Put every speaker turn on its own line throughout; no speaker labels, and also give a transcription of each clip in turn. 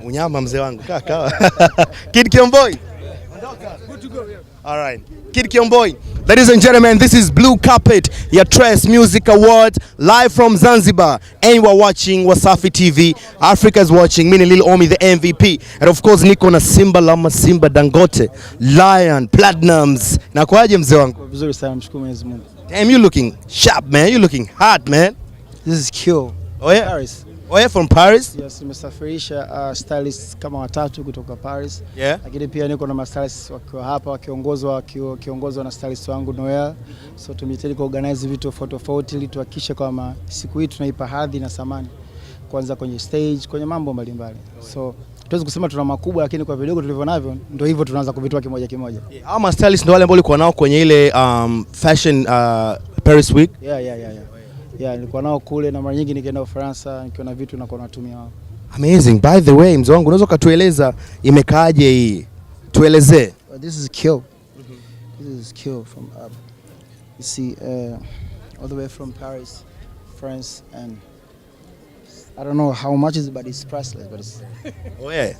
Unyama mzee wangu. Kaka. Kid Kionboy. Good to go, yeah. All right. Kid Kionboy. Ladies and gentlemen, this is Blue Carpet, your Trace Music Awards, live from Zanzibar. And you are watching Wasafi TV. Africa is watching. Mini Lil Omi, the MVP. And of course, niko na Simba Lama Simba Dangote, Lion, Platinums. Na kwaje mzee wangu?
Vizuri sana, mshukuru Mwenyezi Mungu.
Damn, you looking sharp, man. You looking hot, man.
This is Q.
Oh yeah?
Paris.
Oh yeah, from Paris?
Yes, nimesafirisha stylists kama watatu kutoka Paris.
Yeah.
Lakini pia niko na stylists wakiwa hapa wakiongozwa na stylist wangu Noel. So tumejitahidi kuorganize vitu tofauti ili tuhakikishe kwamba siku hii tunaipa hadhi na thamani. Kwanza kwenye stage, kwenye mambo mbalimbali. So tuwezi kusema tuna makubwa, lakini kwa vidogo tulivyo navyo ndio hivyo tunaanza kuvitoa kimoja kimoja.
Ama stylist ndio wale ambao walikuwa nao kwenye ile fashion Paris week?
Yeah, nilikuwa nao kule na mara nyingi nikienda Ufaransa nikiona vitu na natumia wao.
Amazing. By the way, mzee wangu unaweza kutueleza imekaaje hii? Tuelezee.
This is Q. This is Q from you see all the way from Paris, France, and I don't know how much is it, but it's priceless, but it's
oh yeah.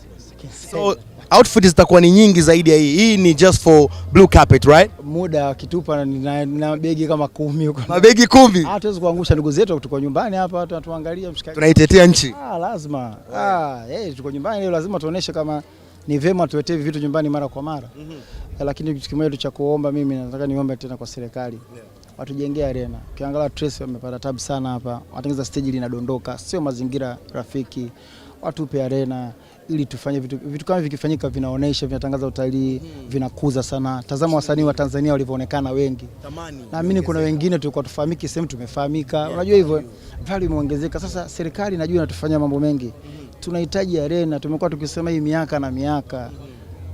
So outfit zitakuwa ni nyingi zaidi ya hii. Hii ni just for Blue Carpet, right?
Muda kitupa na begi kama 10 huko.
Mabegi 10.
Hatuwezi kuangusha ndugu zetu tuko nyumbani hapa, watu tuangalia mshikaji.
Tunaitetea nchi.
Lazima. Tuko nyumbani leo, lazima tuoneshe kama ni vema tuwetee vitu nyumbani mara kwa mara. Lakini kitu kimoja cha kuomba, mimi nataka niombe tena kwa serikali. Watujengee arena. Ukiangalia Trace wamepata tabu sana hapa. Watengeneza stage linadondoka, sio mazingira rafiki. Watupe arena ili tufanye vitu kama vikifanyika vinaonesha, vinatangaza utalii, vinakuza sana. Tazama wasanii wa Tanzania walivyoonekana wengi. Naamini kuna wengine tulikuwa tufahamiki, sehemu tumefahamika. Unajua hivyo, value imeongezeka. Sasa serikali najua inatufanyia mambo mengi. Tunahitaji arena. Tumekuwa tukisema hii miaka na miaka.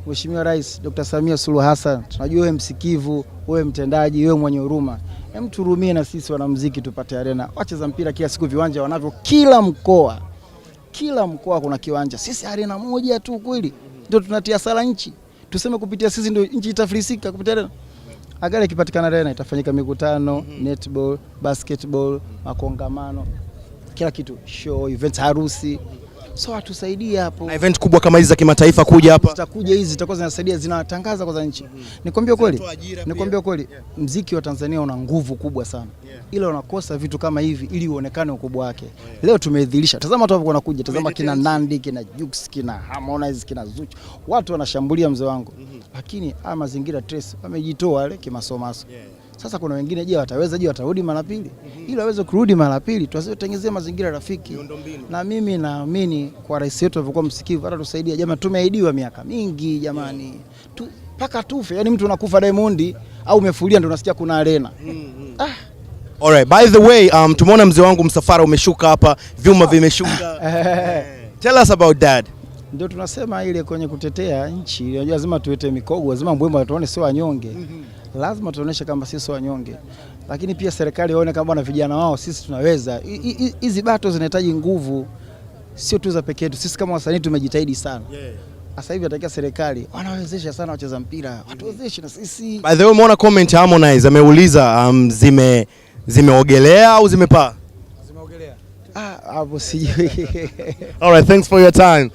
Mheshimiwa Rais Dr. Samia Suluhu Hassan, tunajua wewe msikivu, wewe mtendaji, wewe mwenye huruma. Hem, turumie na sisi wanamuziki tupate arena. Wacheza mpira kila siku viwanja wanavyo kila mkoa. Kila mkoa kuna kiwanja. Sisi arena moja tu kweli ndio tunatia sala nchi. Tuseme kupitia sisi ndio nchi itafilisika kupitia arena. Agari ikipatikana arena itafanyika mikutano, netball, basketball, makongamano, kila kitu, show, events, harusi. So atusaidie hapo. Na event kubwa kama hizi za kimataifa kuja hapa. Zitakuja hizi zitakuwa zinasaidia, zinatangaza kwa nchi. Nikwambie kweli, muziki wa Tanzania una nguvu kubwa sana. Ila unakosa vitu kama hivi ili uonekane ukubwa wake. Leo tumedhihirisha. Tazama watu hapo wanakuja, tazama kina Nandi, kina Jux, kina Harmonize, kina Zuchu. Watu wanashambulia mzee wangu. Lakini mazingira Trace wamejitoa wale kimasomaso. Sasa kuna wengine watarudi mara pili. Ili waweze kurudi mara pili, tuwatengenezee mazingira rafiki. Na mimi naamini kwa rais wetu alivyokuwa msikivu, hata tusaidia. Jamani, tumeahidiwa miaka mingi jamani. Paka tufe, yani mtu unakufa Diamond au umefulia ndio unasikia kuna arena.
Alright, by the way, tumeona mzee wangu msafara umeshuka hapa, vyuma vimeshuka. Tell us about that.
Ndio tunasema ile kwenye kutetea nchi, lazima tuwete mikogo, lazima mbwemba tuone sio wanyonge. Lazima tuoneshe kama sisi sio wanyonge. Lakini pia serikali ione kama na vijana wao sisi tunaweza. Hizi battles zinahitaji nguvu, sio tu za pekee yetu. Sisi kama wasanii tumejitahidi sana. Sasa hivi atakia serikali wanawezesha sana wacheza mpira. Watuwezeshe na sisi. By
the way, umeona comment Harmonize ameuliza zimeogelea au zimepaa?
Zimeogelea. Hapo sijui.
All right, thanks for your time.